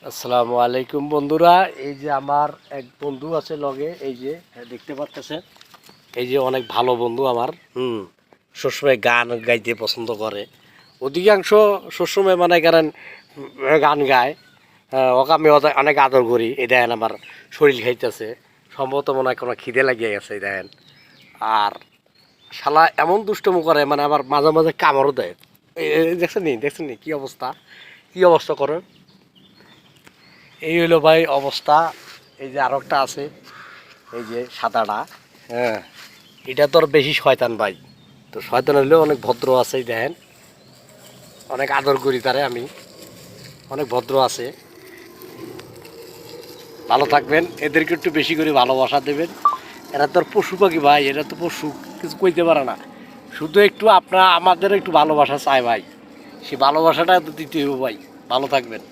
আসসালামু আলাইকুম বন্ধুরা। এই যে আমার এক বন্ধু আছে লগে, এই যে দেখতে পাচ্ছেন, এই যে অনেক ভালো বন্ধু আমার। সবসময় গান গাইতে পছন্দ করে, অধিকাংশ সবসময় মানে কারণ গান গায়। ওকে আমি অনেক আদর করি। এই দেখেন আমার শরীর খাইতেছে, সম্ভবত মনে হয় কোনো খিদে লাগিয়ে গেছে। এই দেখেন, আর শালা এমন দুষ্টমো করে, মানে আবার মাঝে মাঝে কামড়ও দেয়। দেখছেন নি কি অবস্থা করে। এই হইলো ভাই অবস্থা। এই যে আরো একটা আছে, এই যে সাদাটা, হ্যাঁ, এটা তো আর বেশি শয়তান ভাই। তো শয়তান হইলেও অনেক ভদ্র আছে, এই দেখেন, অনেক আদর করি তারে আমি, অনেক ভদ্র আছে। ভালো থাকবেন, এদেরকে একটু বেশি করে ভালোবাসা দেবেন। এরা তো আর পশু পাখি ভাই, এরা তো পশু, কিছু কইতে পারে না। শুধু একটু আমাদের একটু ভালোবাসা চাই ভাই, সেই ভালোবাসাটা তো দিতে হবে ভাই। ভালো থাকবেন।